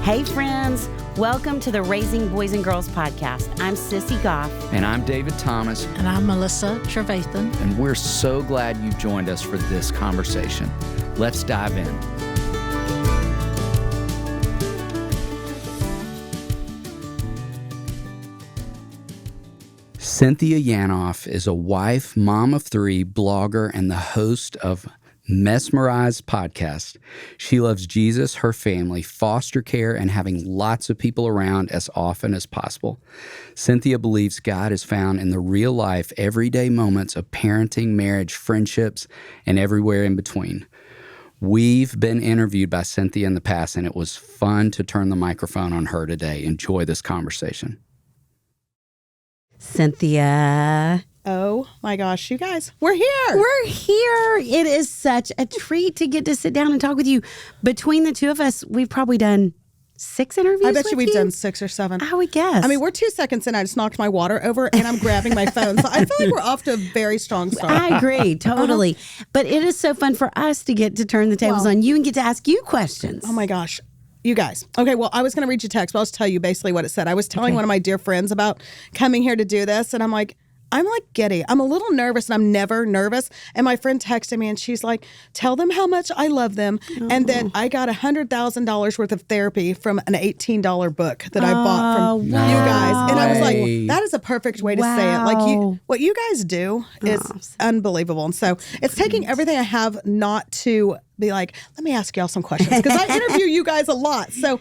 Hey friends, welcome to the Raising Boys and Girls podcast. I'm Sissy Goff. And I'm David Thomas. And I'm Melissa Trevathan. And we're so glad you joined us for this conversation. Let's dive in. Cynthia Yanof is a wife, mom of three, blogger, and the host of Mesmerized podcast. She loves Jesus, her family, foster care, and having lots of people around as often as possible. Cynthia believes God is found in the real life, everyday moments of parenting, marriage, friendships, and everywhere in between. We've been interviewed by Cynthia in the past, and it was fun to turn the microphone on her today. Enjoy this conversation. Cynthia. Oh my gosh, you guys, we're here. We're here. It is such a treat to get to sit down and talk with you. Between the two of us, we've probably done 6 interviews. I bet with we've done 6 or 7. I would guess. I mean, we're 2 seconds in. I just knocked my water over and I'm grabbing my phone. So I feel like we're off to a very strong start. I agree, totally. But it is so fun for us to get to turn the tables on you and get to ask you questions. Oh my gosh. You guys. Okay, well, I was going to read you text, but I'll just tell you basically what it said. I was telling one of my dear friends about coming here to do this, and I'm like giddy. I'm a little nervous, and I'm never nervous. And my friend texted me, and she's like, tell them how much I love them, and that I got $100,000 worth of therapy from an $18 book that I bought from you guys. And I was like, that is a perfect way to say it. Like, what you guys do is unbelievable. And so it's taking everything I have not to be like, let me ask y'all some questions, because I interview you guys a lot. So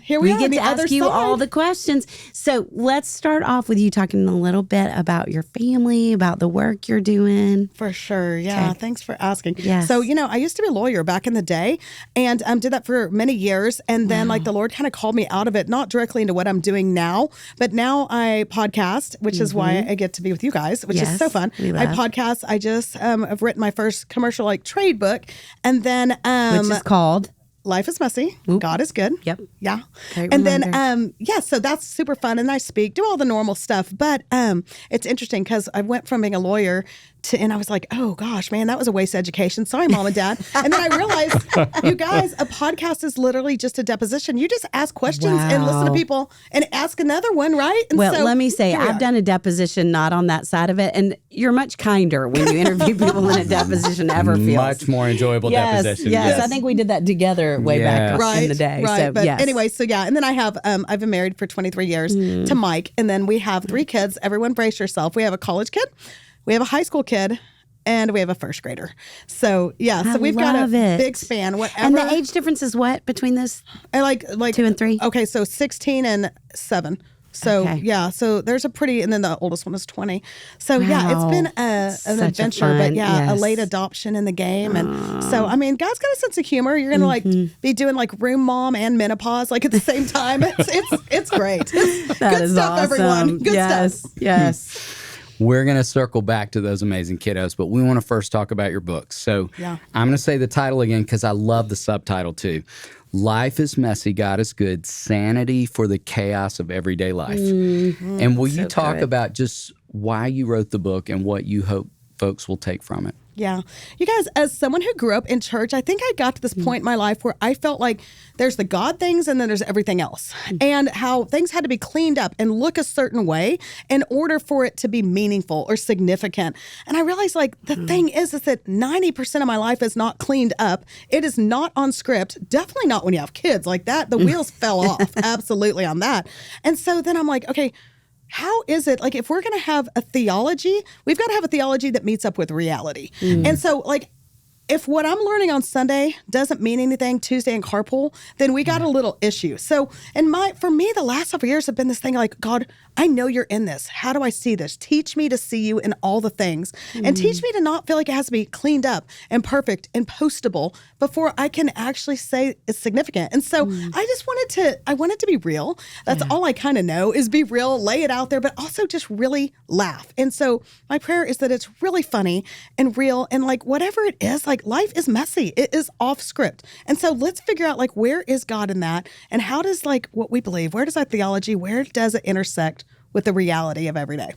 here we are. Get to ask you all the questions. So let's start off with you talking a little bit about your family, about the work you're doing. For sure. Yeah. Okay. Thanks for asking. Yes. So, I used to be a lawyer back in the day and did that for many years. And then the Lord kind of called me out of it, not directly into what I'm doing now, but now I podcast, which is why I get to be with you guys, which is so fun. I podcast. I just have written my first commercial trade book. And then, which is called Life is Messy. Oop. God is Good. Yep. Yeah. Great and reminder. then, so that's super fun. And I speak, do all the normal stuff. But it's interesting because I went from being a lawyer and I was like, oh gosh, man, that was a waste of education. Sorry, Mom and Dad. And then I realized, you guys, a podcast is literally just a deposition. You just ask questions and listen to people and ask another one, right? And well, let me say, I've done a deposition not on that side of it. And you're much kinder when you interview people than a deposition ever feels. Much more enjoyable deposition. Yes, I think we did that together way back in the day. Right, so, but anyway, so yeah. And then I have, I've been married for 23 years to Mike. And then we have 3 kids. Everyone brace yourself. We have a college kid. We have a high school kid, and we have a first grader. So so we've got a big span. Whatever. And the age difference is what between those? Like 2 and 3. Okay, so 16 and 7. So so there's a pretty, and then the oldest one is 20. So it's been an adventure, but a late adoption in the game, and so I mean, God's got a sense of humor. You're gonna be doing room mom and menopause at the same time. It's great. Good stuff, awesome. Everyone. Good stuff. Yes. We're going to circle back to those amazing kiddos, but we want to first talk about your books. So I'm going to say the title again because I love the subtitle too. Life is Messy, God is Good, Sanity for the Chaos of Everyday Life. And will you talk about just why you wrote the book and what you hope folks will take from it? Yeah. You guys, as someone who grew up in church, I think I got to this point in my life where I felt like there's the God things and then there's everything else. And how things had to be cleaned up and look a certain way in order for it to be meaningful or significant. And I realized the thing is that 90% of my life is not cleaned up. It is not on script. Definitely not when you have kids like that. The wheels fell off absolutely on that. And so then I'm like, okay, how is it, if we're going to have a theology, we've got to have a theology that meets up with reality. And so, if what I'm learning on Sunday doesn't mean anything Tuesday in carpool, then we got a little issue. So, for me, the last several years have been this thing God, I know you're in this. How do I see this? Teach me to see you in all the things, and teach me to not feel like it has to be cleaned up and perfect and postable before I can actually say it's significant. And so I wanted to be real. That's all I kind of know is be real, lay it out there, but also just really laugh. And so my prayer is that it's really funny and real, and whatever it is, life is messy. It is off script. And so let's figure out where is God in that, and how does what we believe, where does our theology, where does it intersect with the reality of every day.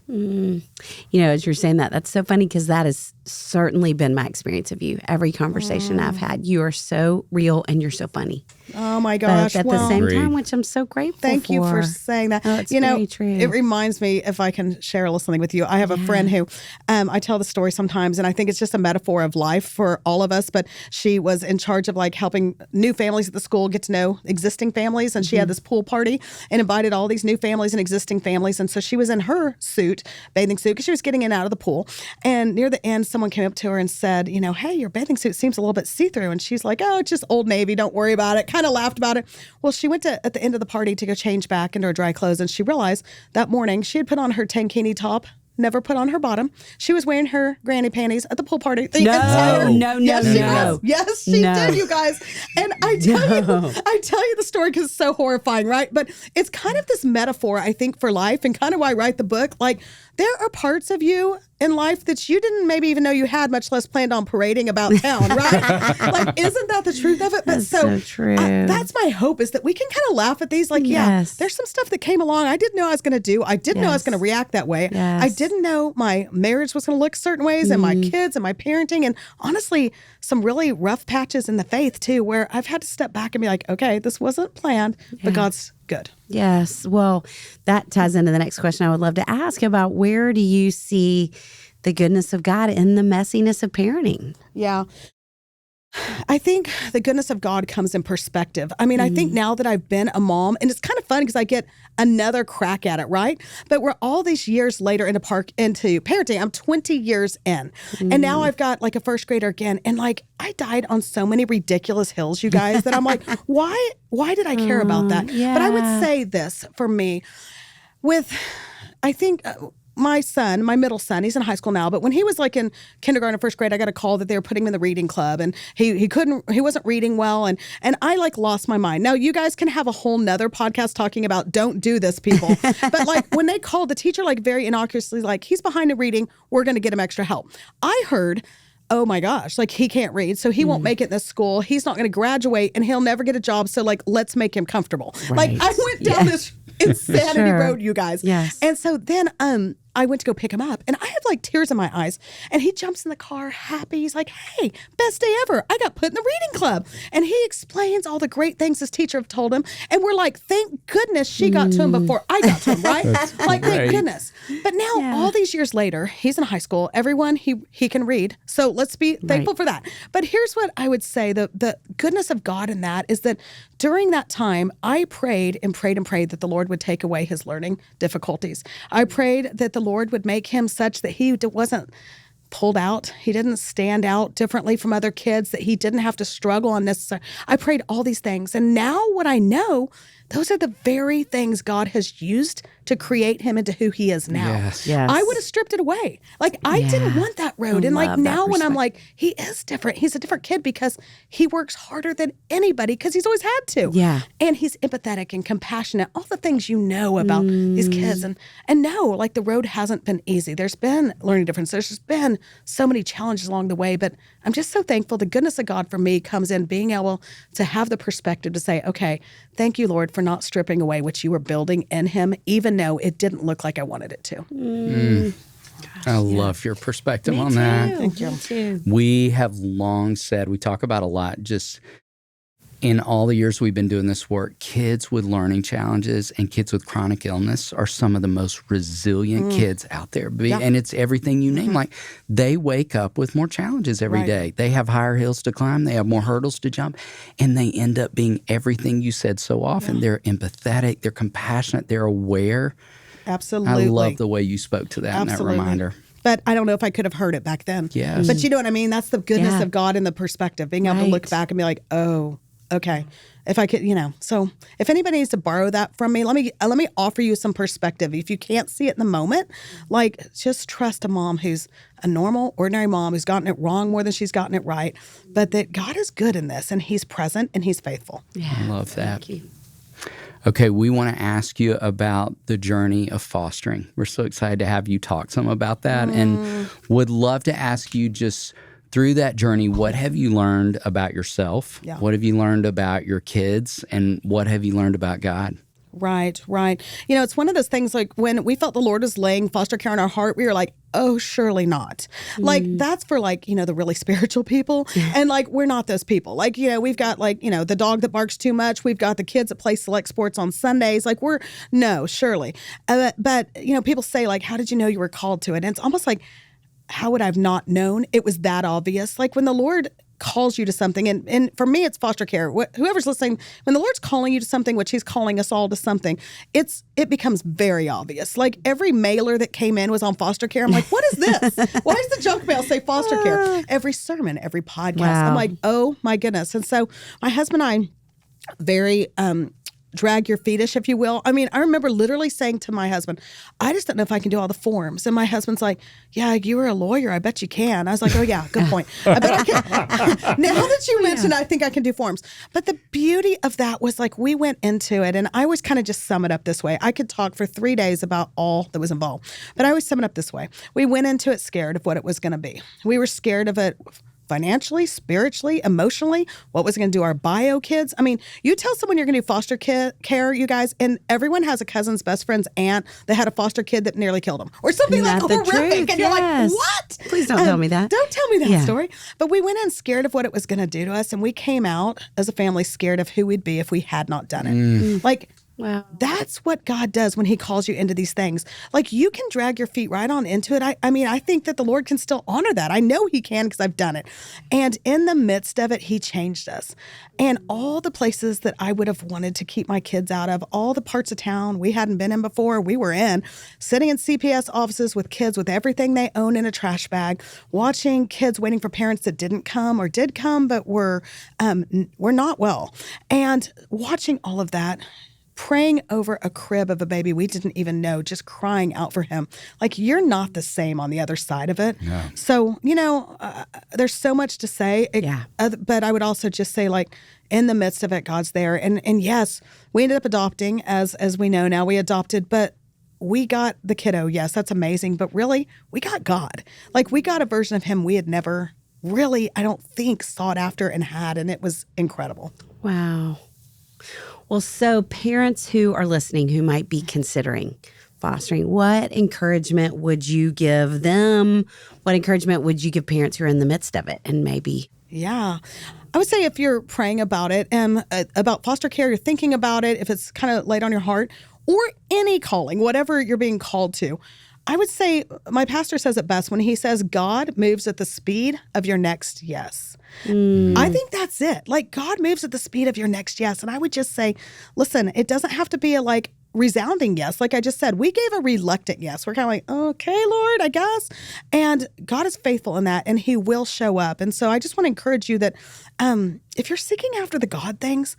As you're saying that, that's so funny because that has certainly been my experience of you. Every conversation I've had, you are so real and you're so funny. Oh my gosh. But at the same time, which I'm so grateful Thank you for saying that. Oh, it's very true. It reminds me, if I can share a little something with you, I have a friend who I tell the story sometimes, and I think it's just a metaphor of life for all of us, but she was in charge of like helping new families at the school get to know existing families, and she had this pool party and invited all these new families and existing families, and so she was in her bathing suit, because she was getting in and out of the pool, and near the end, someone came up to her and said, hey, your bathing suit seems a little bit see-through, and she's like, oh, it's just Old Navy, don't worry about it, kind of laughed about it. Well, she went at the end of the party to go change back into her dry clothes, and she realized that morning she had put on her tankini top, never put on her bottom. She was wearing her granny panties at the pool party. No. Yes, she did, you guys. And I tell you the story because it's so horrifying, right? But it's kind of this metaphor, I think, for life, and kind of why I write the book. Like, there are parts of you in life that you didn't maybe even know you had, much less planned on parading about town, right? Like, isn't that the truth of it? But that's so true. That's my hope, is that we can kind of laugh at these. Like, there's some stuff that came along I didn't know I was going to do. I didn't know I was going to react that way. I didn't know my marriage was going to look certain ways, and my kids and my parenting, and honestly, some really rough patches in the faith too, where I've had to step back and be like, okay, this wasn't planned, but God's good. Yes. Well, that ties into the next question I would love to ask about: where do you see the goodness of God in the messiness of parenting? Yeah. I think the goodness of God comes in perspective. I mean, I think now that I've been a mom, and it's kind of fun because I get another crack at it, right? But we're all these years later into parenting. I'm 20 years in. And now I've got like a first grader again. And like, I died on so many ridiculous hills, you guys, that I'm like, why did I care about that? But I would say this for me I think my son, my middle son, he's in high school now, but when he was like in kindergarten or first grade, I got a call that they were putting him in the reading club, and he wasn't reading well, and I like lost my mind. Now, you guys can have a whole nother podcast talking about don't do this, people. But like, when they called the teacher, like very innocuously, like, he's behind in reading, we're going to get him extra help. I heard, oh my gosh, like, he can't read, so he won't make it in this school. He's not going to graduate, and he'll never get a job. So like, let's make him comfortable. Right. Like, I went down this insanity Sure. road, you guys. Yes. And so then I went to go pick him up, and I had like tears in my eyes, and he jumps in the car happy. He's like, hey, best day ever. I got put in the reading club. And he explains all the great things his teacher have told him. And we're like, thank goodness she got to him before I got to him, right? Like, thank goodness. But now, all these years later, he's in high school. Everyone, he can read. So let's be thankful for that. But here's what I would say. The goodness of God in that is that during that time, I prayed and prayed and prayed that the Lord would take away his learning difficulties. I prayed that the Lord would make him such that he wasn't pulled out. He didn't stand out differently from other kids, that he didn't have to struggle unnecessarily. I prayed all these things. And now what I know, those are the very things God has used to create him into who he is now. Yes. I would have stripped it away. Like, I didn't want that road. And like, now when I'm like, he is different. He's a different kid because he works harder than anybody because he's always had to. Yeah. And he's empathetic and compassionate, all the things you know about these kids. And no, like, the road hasn't been easy. There's been learning differences. There's just been so many challenges along the way. But I'm just so thankful. The goodness of God for me comes in being able to have the perspective to say, okay, thank you, Lord, for not stripping away what you were building in him, even though it didn't look like I wanted it to. I love your perspective on that. Thank you. Me too. We have long said, we talk about a lot, just in all the years we've been doing this work, kids with learning challenges and kids with chronic illness are some of the most resilient kids out there. And it's everything you name. Like, they wake up with more challenges every day. They have higher hills to climb. They have more hurdles to jump. And they end up being everything you said so often. They're empathetic. They're compassionate. They're aware. Absolutely. I love the way you spoke to that in that reminder. But I don't know if I could have heard it back then. Yes. But you know what I mean? That's the goodness of God in the perspective, being able to look back and be like, oh, okay. If I could, so if anybody needs to borrow that from me, let me offer you some perspective. If you can't see it in the moment, like, just trust a mom who's a normal, ordinary mom who's gotten it wrong more than she's gotten it right, but that God is good in this, and he's present and he's faithful. Yeah. I love that. Thank you. Okay, we want to ask you about the journey of fostering. We're so excited to have you talk some about that, and would love to ask you, just through that journey, what have you learned about yourself? Yeah. What have you learned about your kids? And what have you learned about God? Right. You know, it's one of those things like when we felt the Lord was laying foster care on our heart, we were like, oh, surely not. Like, that's for like, you know, the really spiritual people. And like, we're not those people. Like, you know, we've got like, you know, the dog that barks too much. We've got the kids that play select sports on Sundays. Like, no, surely. But, you know, people say like, how did you know you were called to it? And it's almost like, how would I have not known? It was that obvious. Like when the Lord calls you to something, and for me, it's foster care. Whoever's listening, when the Lord's calling you to something, which He's calling us all to something, it becomes very obvious. Like every mailer that came in was on foster care. I'm like, what is this? Why does the junk mail say foster care? Every sermon, every podcast. Wow. I'm like, oh my goodness. And so my husband and I, very drag your feetish, if you will. I mean, I remember literally saying to my husband, I just don't know if I can do all the forms. And my husband's like, yeah, you were a lawyer. I bet you can. I was like, oh yeah, good point. I bet I can. Now that you mentioned, I think I can do forms. But the beauty of that was like, we went into it, and I always kind of just sum it up this way. I could talk for 3 days about all that was involved, but I always sum it up this way. We went into it scared of what it was going to be. We were scared of it financially, spiritually, emotionally. What was it going to do our bio kids? I mean, you tell someone you're going to do foster care, you guys, and everyone has a cousin's best friend's aunt that had a foster kid that nearly killed him, or something like horrific. Truth? And you're Yes. like, what? Please don't tell me that. Don't tell me that Yeah. story. But we went in scared of what it was going to do to us, and we came out as a family scared of who we'd be if we had not done it. Like, Wow. that's what God does when He calls you into these things. Like, you can drag your feet right on into it. I mean, I think that the Lord can still honor that. I know He can because I've done it. And in the midst of it, He changed us. And all the places that I would have wanted to keep my kids out of, all the parts of town we hadn't been in before, we were in, sitting in CPS offices with kids with everything they own in a trash bag, watching kids waiting for parents that didn't come or did come but were not well. And watching all of that, praying over a crib of a baby we didn't even know, just crying out for him. Like, you're not the same on the other side of it. No. So, you know, there's so much to say. Yeah. But I would also just say, like, in the midst of it, God's there. And yes, we ended up adopting, as we know now, we adopted, but we got the kiddo. Yes, that's amazing. But really, we got God. Like, we got a version of Him we had never really, I don't think, sought after and had. And it was incredible. Wow. Well, so parents who are listening who might be considering fostering, what encouragement would you give them? What encouragement would you give parents who are in the midst of it and maybe? Yeah. I would say if you're praying about it and about foster care, you're thinking about it, if it's kind of laid on your heart, or any calling, whatever you're being called to, I would say my pastor says it best when he says God moves at the speed of your next yes. I think that's it. Like, God moves at the speed of your next yes. And I would just say, listen, it doesn't have to be a like resounding yes. Like I just said, we gave a reluctant yes. We're kind of like, okay, Lord, I guess. And God is faithful in that, and He will show up. And so I just want to encourage you that if you're seeking after the God things,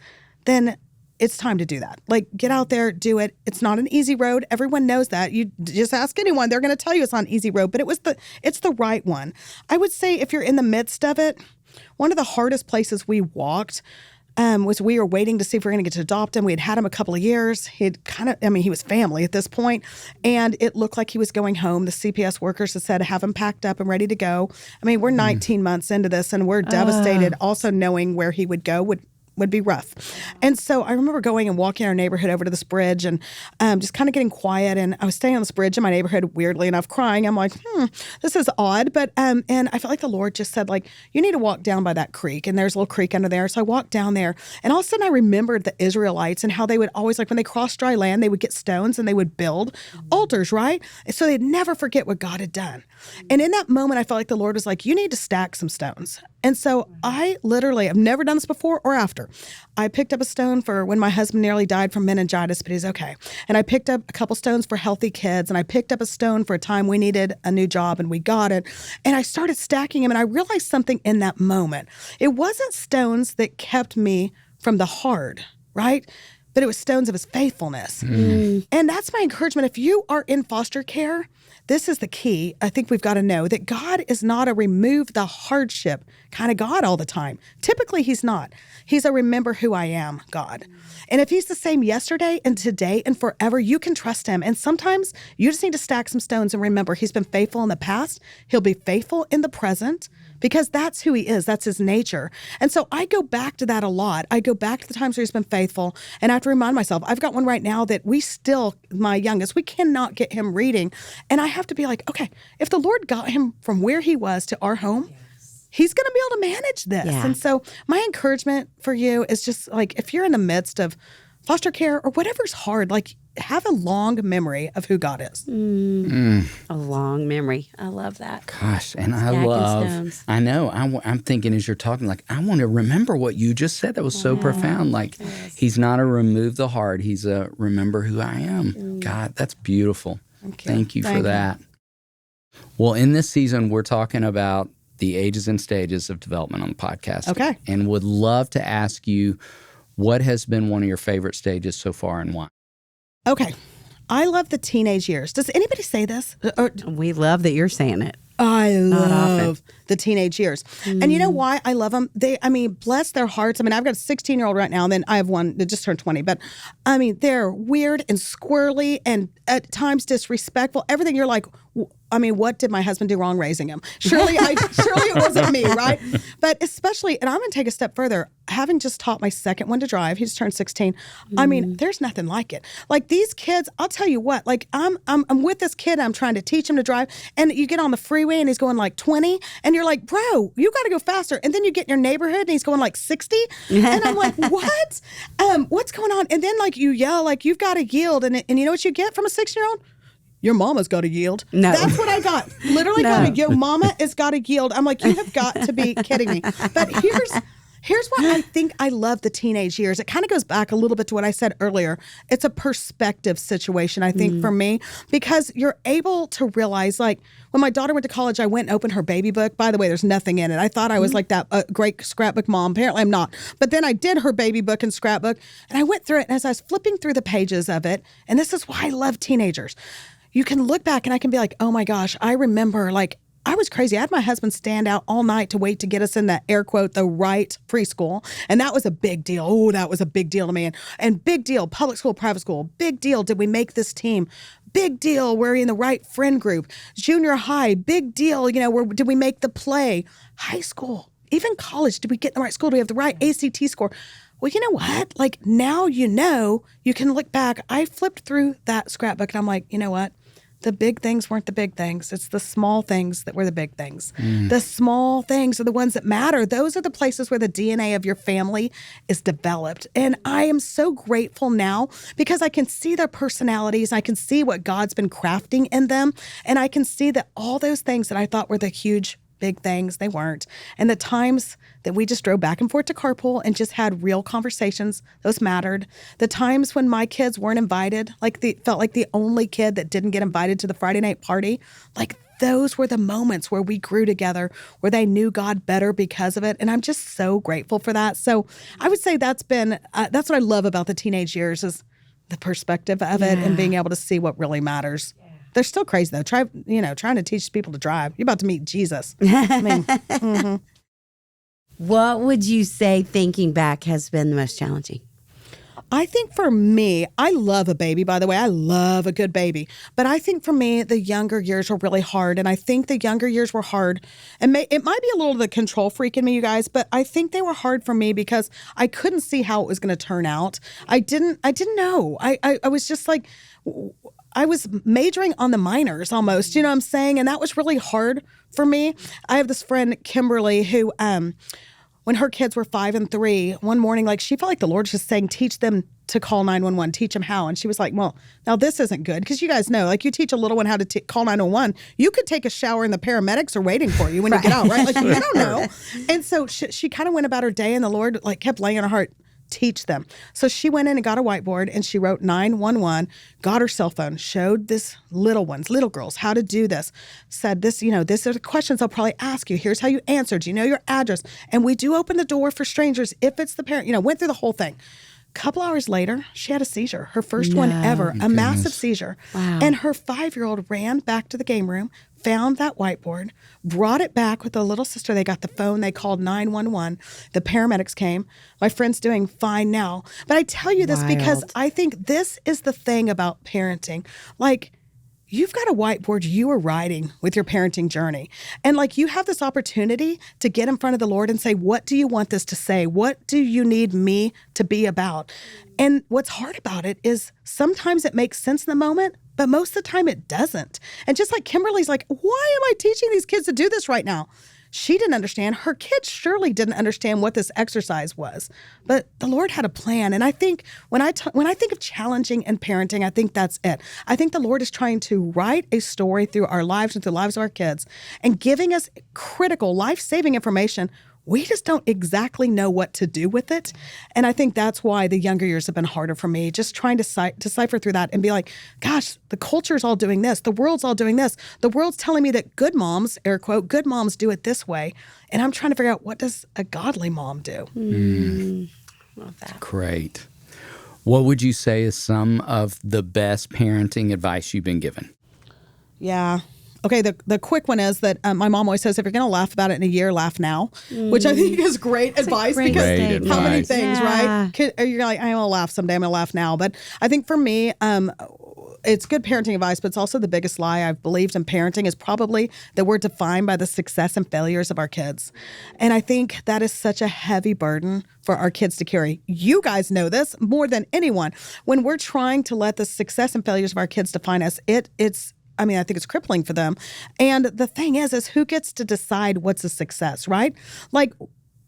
then it's time to do that. Like, get out there, do it. It's not an easy road. Everyone knows that. You just ask anyone, they're going to tell you it's not an easy road, but it's the right one. I would say if you're in the midst of it, one of the hardest places we walked was we were waiting to see if we were going to get to adopt him. We had him a couple of years. He was family at this point, and it looked like he was going home. The CPS workers had said, have him packed up and ready to go. I mean, we're 19 months into this, and we're devastated. Also knowing where he would go would be rough. And so I remember going and walking our neighborhood over to this bridge and just kind of getting quiet. And I was staying on this bridge in my neighborhood, weirdly enough, crying. I'm like, this is odd. But, and I felt like the Lord just said, like, you need to walk down by that creek. And there's a little creek under there. So I walked down there, and all of a sudden I remembered the Israelites and how they would always, like, when they crossed dry land, they would get stones and they would build altars, right? So they'd never forget what God had done. And in that moment, I felt like the Lord was like, you need to stack some stones. And so I literally, I've never done this before or after. I picked up a stone for when my husband nearly died from meningitis, but he's okay. And I picked up a couple stones for healthy kids. And I picked up a stone for a time we needed a new job, and we got it. And I started stacking them, and I realized something in that moment. It wasn't stones that kept me from the hard, right? But it was stones of His faithfulness. And that's my encouragement. If you are in foster care, this is the key. I think we've got to know that God is not a remove the hardship kind of God all the time. Typically, he's not. He's a remember who I am God. And if he's the same yesterday and today and forever, you can trust him. And sometimes you just need to stack some stones and remember he's been faithful in the past. He'll be faithful in the present because that's who he is. That's his nature. And so I go back to that a lot. I go back to the times where he's been faithful. And I have to remind myself, I've got one right now that we still, my youngest, we cannot get him reading. And I have to be like, okay, if the Lord got him from where he was to our home, he's going to be able to manage this. Yeah. And so my encouragement for you is just like, if you're in the midst of foster care or whatever's hard, like have a long memory of who God is. A long memory. I love that. Gosh, and stones. I know, I'm thinking as you're talking, like, I want to remember what you just said. That was so profound. Like, he's not a remove the hard. He's a remember who I am. God, that's beautiful. Thank you for that. Well, in this season, we're talking about the ages and stages of development on the podcast. Okay. And would love to ask you, what has been one of your favorite stages so far and why? Okay. I love the teenage years. Does anybody say this? We love that you're saying it. I Not often. love the teenage years. And you know why I love them? Bless their hearts. I mean, I've got a 16-year-old right now, and then I have one that just turned 20. But, I mean, they're weird and squirrely and at times disrespectful. Everything you're like, what did my husband do wrong raising him? Surely it wasn't me, right? But especially, and I'm going to take a step further, having just taught my second one to drive, he just turned 16. I mean, there's nothing like it. Like these kids, I'll tell you what, like I'm with this kid, I'm trying to teach him to drive, and you get on the freeway and he's going like 20, and you're like, bro, you got to go faster. And then you get in your neighborhood and he's going like 60. And I'm like, what? What's going on? And then like you yell, like you've got to yield. And you know what you get from a 16-year-old? Your mama's got to yield. No. That's what I got. Literally got to, your mama has got to yield. I'm like, you have got to be kidding me. But here's what I think I love the teenage years. It kind of goes back a little bit to what I said earlier. It's a perspective situation, I think, for me, because you're able to realize, like, when my daughter went to college, I went and opened her baby book. By the way, there's nothing in it. I thought I was like that great scrapbook mom. Apparently, I'm not. But then I did her baby book and scrapbook, and I went through it, and as I was flipping through the pages of it, and this is why I love teenagers, you can look back and I can be like, oh my gosh, I remember like I was crazy. I had my husband stand out all night to wait to get us in that air quote, the right preschool. And that was a big deal. Oh, that was a big deal to me. And big deal, public school, private school, big deal. Did we make this team? Big deal. We're in the right friend group. Junior high, big deal. Did we make the play? High school, even college. Did we get in the right school? Do we have the right ACT score? Well, you know what? Like now, you can look back. I flipped through that scrapbook and I'm like, you know what? The big things weren't the big things. It's the small things that were the big things. The small things are the ones that matter. Those are the places where the DNA of your family is developed. And I am so grateful now because I can see their personalities. I can see what God's been crafting in them. And I can see that all those things that I thought were the huge big things, they weren't. And the times that we just drove back and forth to carpool and just had real conversations, those mattered. The times when my kids weren't invited, felt like the only kid that didn't get invited to the Friday night party, like those were the moments where we grew together, where they knew God better because of it. And I'm just so grateful for that. So I would say that's what I love about the teenage years is the perspective of it and being able to see what really matters. They're still crazy though. Trying to teach people to drive. You're about to meet Jesus. I mean, What would you say, thinking back, has been the most challenging? I think for me, I love a baby, by the way. I love a good baby. But I think for me, the younger years were really hard. And I think the younger years were hard. And it might be a little of the control freak in me, you guys, but I think they were hard for me because I couldn't see how it was going to turn out. I didn't know. I was just like, I was majoring on the minors almost, you know what I'm saying? And that was really hard for me. I have this friend, Kimberly, who, when her kids were 5 and 3, one morning, like she felt like the Lord was just saying, teach them to call 911, teach them how. And she was like, well, now this isn't good. Because you guys know, like you teach a little one how to call 911, you could take a shower and the paramedics are waiting for you when you get out, right? Like you don't know. And so she kind of went about her day and the Lord like kept laying on her heart, teach them. So she went in and got a whiteboard and she wrote 911, got her cell phone, showed this little girls how to do this, said this, these are the questions I'll probably ask you. Here's how you answer. Do you know your address? And we do open the door for strangers if it's the parent, went through the whole thing. couple hours later, she had a seizure, her first one ever, a massive seizure. Wow. And her 5-year-old ran back to the game room, found that whiteboard, brought it back with the little sister. They got the phone. They called 911. The paramedics came. My friend's doing fine now. But I tell you this because I think this is the thing about parenting. Like, you've got a whiteboard you are writing with your parenting journey. And like, you have this opportunity to get in front of the Lord and say, what do you want this to say? What do you need me to be about? And what's hard about it is sometimes it makes sense in the moment, but most of the time it doesn't. And just like Kimberly's like, why am I teaching these kids to do this right now? She didn't understand. Her kids surely didn't understand what this exercise was. But the Lord had a plan. And I think when I think of challenging and parenting, I think that's it. I think the Lord is trying to write a story through our lives and through the lives of our kids and giving us critical, life-saving information. We just don't exactly know what to do with it. And I think that's why the younger years have been harder for me, just trying to decipher through that and be like, gosh, the culture's all doing this. The world's all doing this. The world's telling me that good moms, air quote, good moms do it this way. And I'm trying to figure out, what does a godly mom do? Love that. Great. What would you say is some of the best parenting advice you've been given? Yeah. Okay, the quick one is that my mom always says, if you're going to laugh about it in a year, laugh now, which I think is great advice great because statement. how many advice. things, right? You're like, I'm going to laugh someday, I'm going to laugh now. But I think for me, it's good parenting advice, but it's also the biggest lie I've believed in parenting is probably that we're defined by the success and failures of our kids. And I think that is such a heavy burden for our kids to carry. You guys know this more than anyone. When we're trying to let the success and failures of our kids define us, I think it's crippling for them. And the thing is who gets to decide what's a success, right? Like,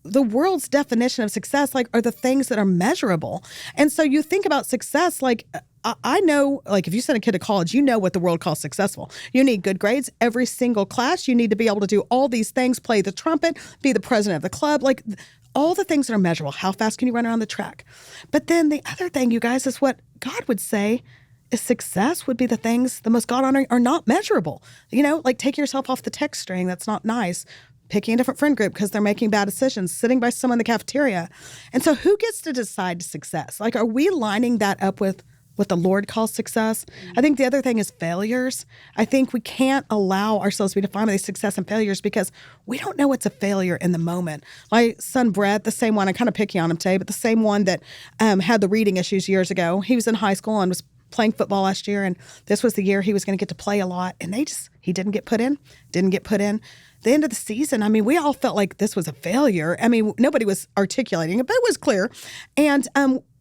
the world's definition of success, like, are the things that are measurable. And so you think about success, like, I know, like, if you send a kid to college, you know what the world calls successful. You need good grades every single class. You need to be able to do all these things, play the trumpet, be the president of the club, like all the things that are measurable. How fast can you run around the track? But then the other thing, you guys, is what God would say is success would be the things, the most God-honoring, are not measurable. You know, like taking yourself off the text string, that's not nice. Picking a different friend group because they're making bad decisions, sitting by someone in the cafeteria. And so who gets to decide success? Like, are we lining that up with what the Lord calls success? I think the other thing is failures. I think we can't allow ourselves to be defined by these success and failures because we don't know what's a failure in the moment. My son Brett, the same one, I'm kind of picky on him today, but the same one that had the reading issues years ago, he was in high school and was playing football last year, and this was the year he was going to get to play a lot, and he didn't get put in. The end of the season, I mean, we all felt like this was a failure. I mean, nobody was articulating it, but it was clear. And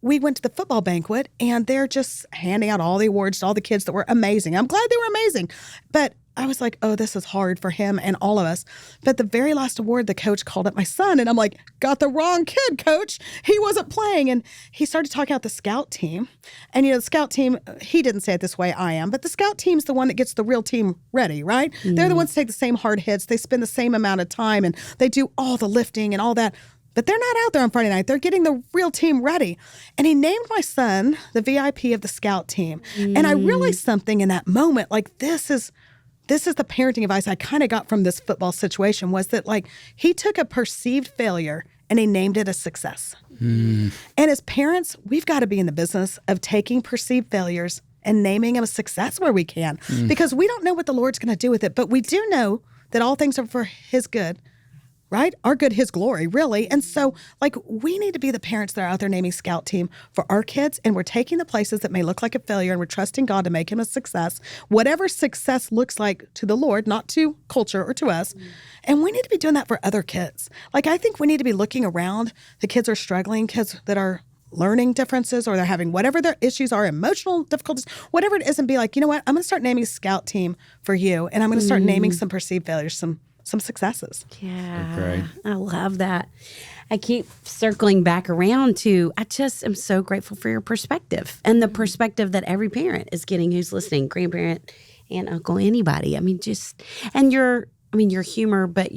we went to the football banquet, and they're just handing out all the awards to all the kids that were amazing. I'm glad they were amazing. But I was like, oh, this is hard for him and all of us. But the very last award, the coach called up my son, and I'm like, got the wrong kid, coach. He wasn't playing. And he started talking about the scout team. And, you know, the scout team, he didn't say it this way, I am, but the scout team's the one that gets the real team ready, right? Mm. They're the ones that take the same hard hits. They spend the same amount of time, and they do all the lifting and all that. But they're not out there on Friday night. They're getting the real team ready. And he named my son the VIP of the scout team. Mm. And I realized something in that moment, like, this is the parenting advice I kind of got from this football situation, was that, like, he took a perceived failure and he named it a success. Mm. And as parents, we've got to be in the business of taking perceived failures and naming them a success where we can, because we don't know what the Lord's going to do with it, but we do know that all things are for his good, right? Our good, his glory, really. And so, like, we need to be the parents that are out there naming scout team for our kids, and we're taking the places that may look like a failure, and we're trusting God to make him a success, whatever success looks like to the Lord, not to culture or to us. And we need to be doing that for other kids. Like, I think we need to be looking around. The kids are struggling, kids that are learning differences, or they're having whatever their issues are, emotional difficulties, whatever it is, and be like, you know what? I'm going to start naming a scout team for you, and I'm going to start naming some perceived failures, some successes. Yeah. Great. I love that. I keep circling back around to, I just am so grateful for your perspective, and the perspective that every parent is getting who's listening, grandparent, aunt, uncle, anybody. I mean, your humor, but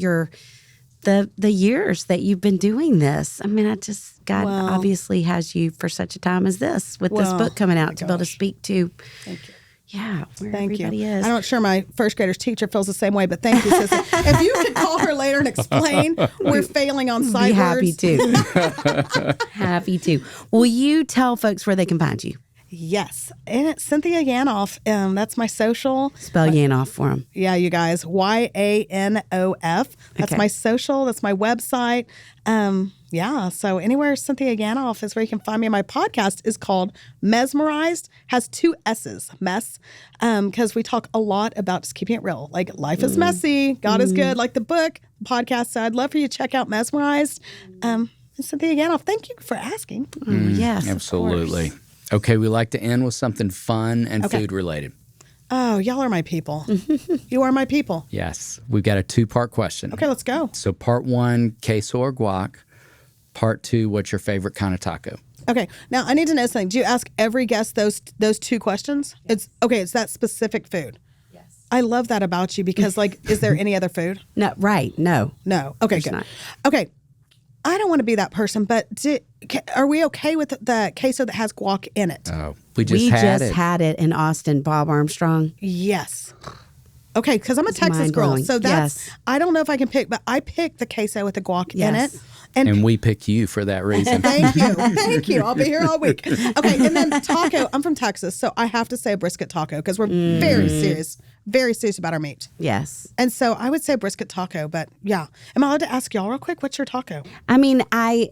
the years that you've been doing this. I mean, God obviously has you for such a time as this, with this book coming out, to be able to speak to. Thank you. Yeah, where thank everybody you. is. I'm not sure my first grader's teacher feels the same way, but thank you, Sissy. If you could call call her later and explain. We're failing on sight Be happy words. to. Happy to. Will you tell folks where they can find you? Yes. And it's Cynthia Yanof. That's my social. Spell Yanof for them. Yeah, you guys. YANOF. That's Okay. my social. That's my website. Yeah. So anywhere Cynthia Yanof is where you can find me. My podcast is called Mesmerized. Has 2 S's. Mess. Because we talk a lot about just keeping it real. Like life is messy. God is good. Like the book, podcast. So I'd love for you to check out Mesmerized. And Cynthia Yanof, thank you for asking. Yes. of Absolutely. course. Okay, we like to end with something fun and Okay. food related. Oh, y'all are my people. You are my people. Yes, we've got a 2-part question. Okay, let's go. So part 1, queso or guac. Part 2, what's your favorite kind of taco? Okay, now I need to know something. Do you ask every guest those 2 questions? It's okay. It's that specific food. Yes. I love that about you because, like, is there any other food? No, right. No. No. Okay, There's good. not. Okay, I don't want to be that person, but are we okay with the queso that has guac in it? Oh, we just We had just it. had it in Austin, Bob Armstrong. Yes. Okay, because I'm a Texas girl, mind-blowing. so that's Yes. I don't know if I can pick, but I picked the queso with the guac in Yes. it, and and we pick you for that reason. Thank you. Thank you. I'll be here all week. Okay. And then taco. I'm from Texas, so I have to say a brisket taco because we're very serious about our meat. Yes. And so I would say brisket taco, but yeah. Am I allowed to ask y'all real quick? What's your taco? I mean, I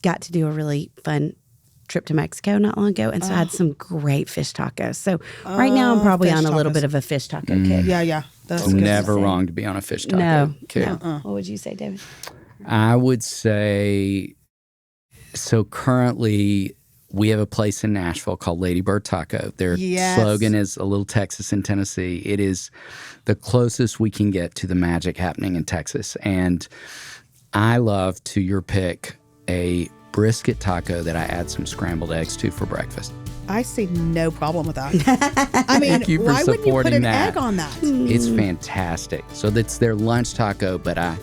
got to do a really fun trip to Mexico not long ago, and so I had some great fish tacos. So right now I'm probably fish on a little tacos. bit of a fish taco kick. Yeah. That's good. Never wrong to be on a fish taco. No. Okay. No. What would you say, David? I would say, so currently we have a place in Nashville called Lady Bird Taco. Their Yes. slogan is a little Texas in Tennessee. It is the closest we can get to the magic happening in Texas. And I love, to your pick, a brisket taco that I add some scrambled eggs to for breakfast. I see no problem with that. I mean, Thank you for why wouldn't you put supporting an that. egg on that? It's fantastic. So that's their lunch taco, but I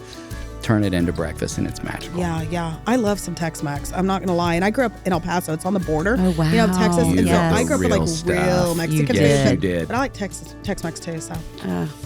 turn it into breakfast and it's magical. Yeah. I love some Tex-Mex. I'm not going to lie. And I grew up in El Paso. It's on the border. Oh, wow. You know, Texas. And Yes. so I grew up with Real like stuff. real Mexican food. Yes, but, you did. But I like Tex-Mex too. So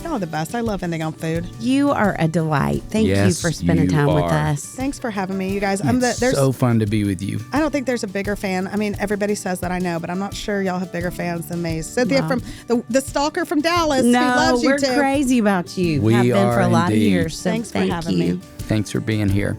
y'all are the best. I love ending on food. You are a delight. Thank you Yes, for spending you time with are. us. Thanks for having me, you guys. It's so fun to be with you. I don't think there's a bigger fan. I mean, everybody says that I know, but I'm not sure y'all have bigger fans than me. Cynthia from the stalker from Dallas who No, loves you we're too. crazy about you. We Have been for are a lot indeed. of years. So Thanks for thank having you. me. Thanks for being here.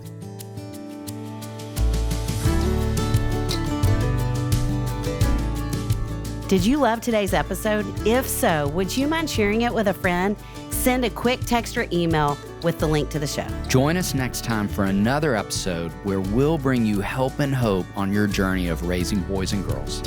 Did you love today's episode? If so, would you mind sharing it with a friend? Send a quick text or email with the link to the show. Join us next time for another episode where we'll bring you help and hope on your journey of raising boys and girls.